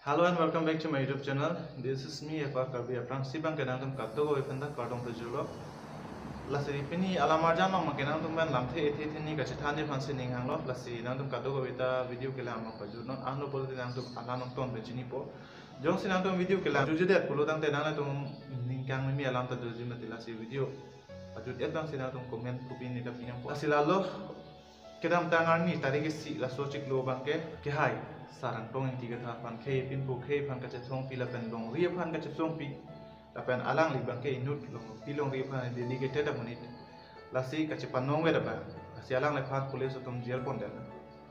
Hello and welcome back to my YouTube channel. This is me Eva Kabi Apran Sibang kenang tum katto ko ifenda kartong tujulo. Lasi pini alamarjan mang kenang tum ban lamthe ethi ni kachithani phansi ning hanglo lasi nang tum katto ko bita video ke lam ko juno anglo pol nang tum alanong ton bechini po. Jong sinang tum video ke lam juju det pulo tang te nang tum ning kang mi alam ta juju mati lasi video. Ajut et bang sinang tum comment kupin ni tapinang po. Lasi lalo kedam tangan ni tarik si la sochik lo bangke ke hai sarang tong yang tiga thapan ke pin bu ke pan ka chong pi la pen long ri pan ka chong pi la pen alang li bangke inut long pi long ri pan dedicated a minute la si ka pan nong we da ba si alang le pan police tum jer pon den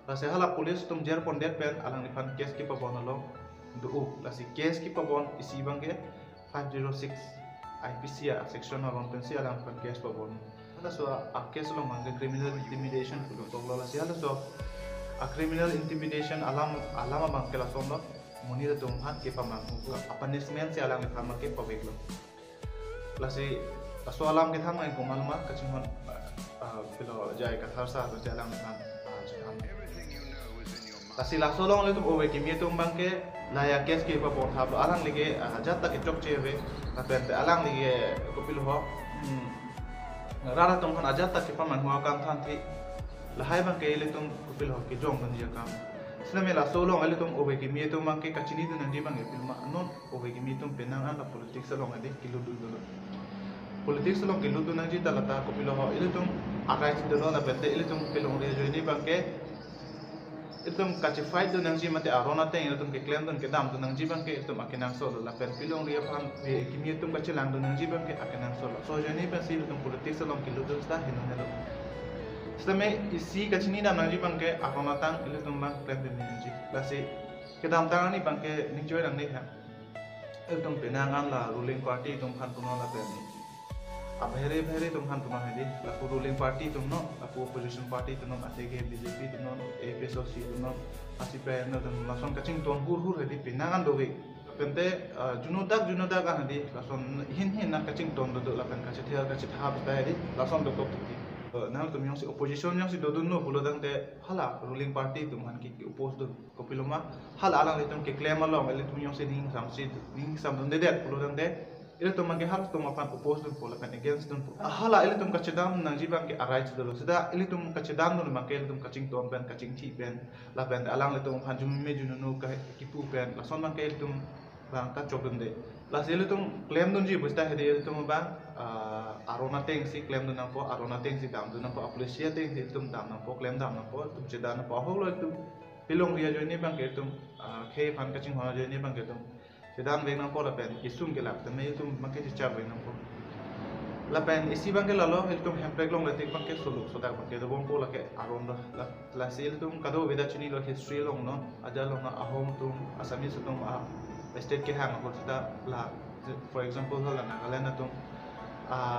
la si hala police tum jer pon den pen alang li pan case ki pa bon lo du la si case ki pa bon isi bangke 506 IPC section around pen si alang pan case pa bon ada so a case lo mangga criminal intimidation pulo to la si ala so a criminal intimidation alama bang kela sondo muni da tum hat ke pamang a punishment si alang le phama ke pawek lo la si so alam ke tham ngai ko malma ka chimon pilo jai ka tharsa to si alang tham la si la so long le tum owe ki mi tum bang ke la ya case ke pa bon thab lo alang le ke jat ta ke chok cheve ka pen alang le ke ko pilo ho rara tum kan ajat ta ke paman huwa kam than thi la hai bang ke le tum kupil ho ke jong ban dia kam sna me la solong ale tum obe ke mi tum mang ke kachini du nang di bang e pilma non obe ke mi tum penang an la politics long ade kilu du politics long kilu du nang ji ta la ta kupil ho ile tum akai si do na bete ile tum pilong re jo ni bang ke itum kachi fight du nang ji mate arona te ile tum ke claim dun ke dam du nang ji bang ke itum akenang so la pen pilong ria phan e ke mi tum kachi lang du nang ji bang ke akenang so jo ni pen si tum politics long kilu du sta hinu helo Selama isi kacini dalam nanti bangke aku matang itu tumbang klaim demi nanti. Lasi ke dalam tangan ni bangke ninjoy dang ni ha. Itu tum penangan la ruling party tum kan puno la peni. Abhere tum kan puno hadi. Laku ruling party tum no, laku opposition party tum no, ATG BJP tum no, APSOC tum no, asih payah tum langsung kacing tuan hur hadi penangan doge. Pente junudak kan hadi langsung hin nak kacing tuan duduk lapan kacit hab hadi langsung duduk nang tum yang si opposition yang si dodun no pulo dang te hala ruling party tum han ki oppose do ko piloma hala alang litum ke claim along ele tum yang si ning sam dun de pulo dang te ele tum mang ke hal tum apan oppose do pulo kan against dun hala ele tum ka chedam nang jibang ke arai do seda ele tum ka chedam no mang ke ele tum kaching ton ben kaching thi ben la ben alang litum han jum me junu no ka ki pu ben la son mang ke ele tum bang ta chok dun de la ele tum claim dun ji busta he de ele tum bang arona teng si claim du nang po arona teng si dam du nang po aplesia teng si tum dam nang po claim dam nang po tum cheda nang po holo tum pilong ria jo ni bang ke tum khe phan ka ching ho jo ni bang ke tum chedam ve nang po la pen isum ke lak me tum mang ke cha ve nang po la pen isi bang ke la lo tum hemprek long le tik bang ke sulu so da bang ke do bong po la ke aron la sil tum kado veda chini lo history long no aja long na ahom tum asami su tum state ke hang ko ta la for example la nagaland tum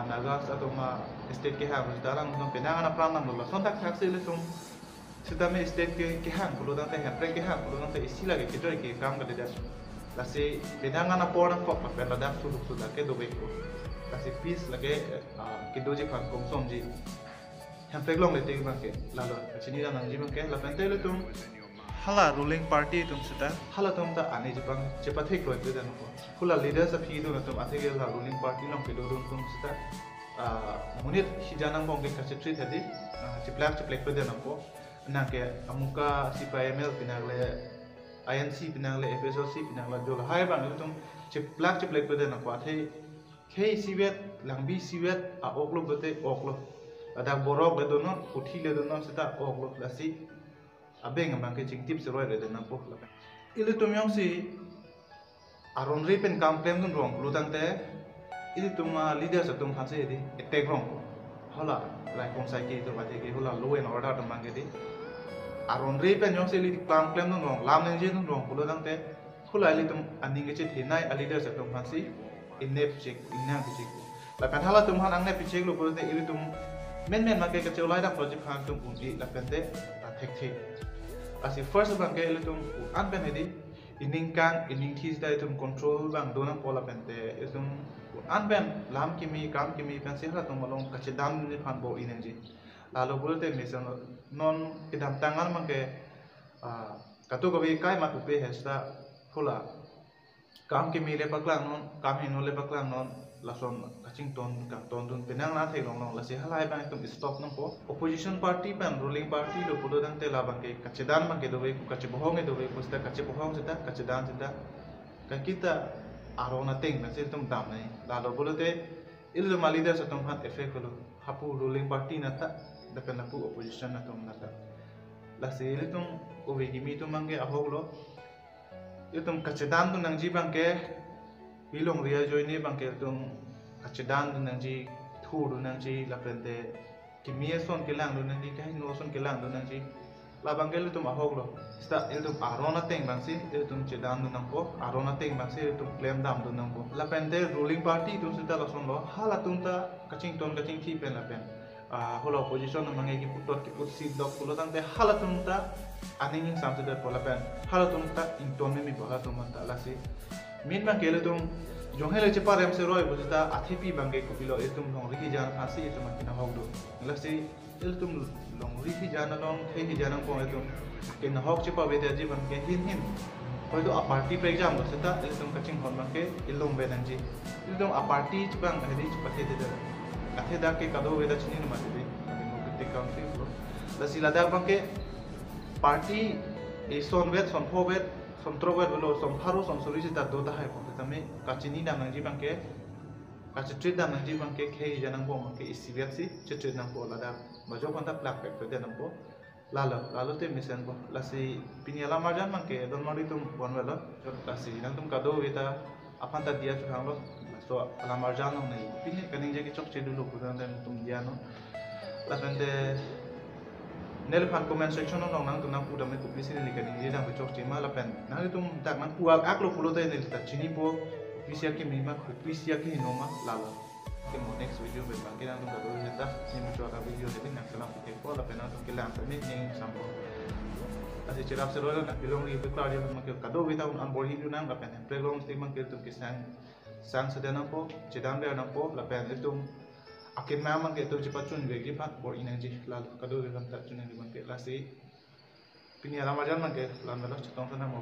nagas atau state ke hang sekarang tum penangan apram nam lo sontak taksi le tum sedame state ke hang pulo dang te hempre ke hang pulo dang te isi lagi ke joy ke kam ka dedas lasi penangan apor ko pa pen ladang suluk sudah ke dobe ko lasi peace lagi ke doji kan kom som ji hempre glong le te bang ke lalo chini dang ji bang ke la pen te le tum hala ruling party tum sudah hala tum ta ane jepang cepat hek loi pe dan ko hula leaders of hidu na tum athege la ruling party long ke dodum tum sudah munit hijanang bong ke kache treat hadi ciplak pe dan ko na ke amuka CPML pinagle INC pinagle FSOC pinagle jol hai bang tum ciplak pe dan ko athe ke siwet langbi siwet a oklo bote oklo ada borok le dono uthi le dono sudah oklo lasi abeng amang ke cing tips roi le na po la ile tum yang si aron ri pen kam claim dun rong lu tang te ile tum leader sa tum khase di attack rong hala lai kong sai ke to ba ke hula law and order tum mang ke di aron ri pen yang si li kam claim dun rong lam neng je dun rong lu tang te hula ile tum aning ke che thinai a leader sa tum khasi inep check inang ke check la pen hala tum han ang ne check lu po te ile tum men ma ke che ulai da project khan tum un la pen te thek Asi first bang ke ile tum an pen hedi ining this da tum control bang dona pola pente itum an pen lam kimi kam kimi pen se hala tum malong kache dam ni phan bo inergy lalo bolte mission non idam tangan mang ke katu ko kai ma tu pe hesta hula kam ke mi le paklang non kam hin no le paklang non lason kaching ton ka ton dun penang na thai long long la se halai bang tum stop nang po opposition party pan ruling party lo pulo dang te la bang ke kachedan bang ke do ku kache bohong e do ku sta kache bohong sita kachedan sita kan kita arona teng na se tum dam nai la lo pulo te il mali da sa tum hat effect lo hapu ruling party na ta da kan hapu opposition na tum na ta la se il tum o ve gi mi tum mangi ahog lo il tum kachedan tu nang ji bang ke bilong ria joy ni bang ke tum kachedan tu nang ji thu du nang ji la pente kimia son ke lang du nang ji kai no son ke lang du nang ji la bang ke tum ahog lo sta il tum arona teng bang si il tum chedan du nang po arona teng bang si il tum claim dam du nang po la pente ruling party tum sita la son lo hala tum ta kaching ton kaching thi pen la pen hola opposition na mangai ki putot ki put si dok pulo tang te hala tum ta aning sam se der pola pen hala tum ta in ton me mi ba tum ta la si min bang kele tum jong hele che parem se roi bujita athipi bangai ko pilo etum long ri jan phasi etum kina hogdo la si il tum long ri jan long thei hi jan ko etum kin hok che pa ve de ji bang ke hin hoi do a party pe exam do seta il tum kaching hon bang ke ilong be nang ji il tum a party chi bang hedi chi pathe de athe da ke kado ve da chini ma de democratic country la si la da bang ke party e son vet son pho vet som trover belo som haru som solicita do da hai ko tame kachini dam nang ji bang ke kachitri dam nang ji bang ke khei janang bo bang ke isivet si chitri nang bo la da bajo kon ta plak pek de nang bo lalo te misen bo la si pinyala marjan bang ke don mari tum bon velo la si nang tum kado eta apan ta dia chang lo so ala marjan no nei pinye kaning je ke chok che du lo kudan den tum dia no la pende nel fan comment section nong nang tunang pu dam ne ku pisi ni kaning je dang be chok che ma la pen nang tum tak nang pu ak lo pulo te ne ta chini po pisi ki mi ma ku pisi ki no ma la la ke mo next video be bang ke nang tum kado eta ni mo chok video de nang salam ke po la pen nang tum ke lam ne ni sam po asi cherap se rola na bilong ri be klar je ma ke kado be ta un an bor hi du nang la pen playground stig mang ke tum ke sang se de nang po chedam be nang po la pen tum akin memang ke tu cepat cun bagi pak bor energi lalu kado ke tak cun yang dimakai lasi pini alam ajar mang ke lalu cetong sana mau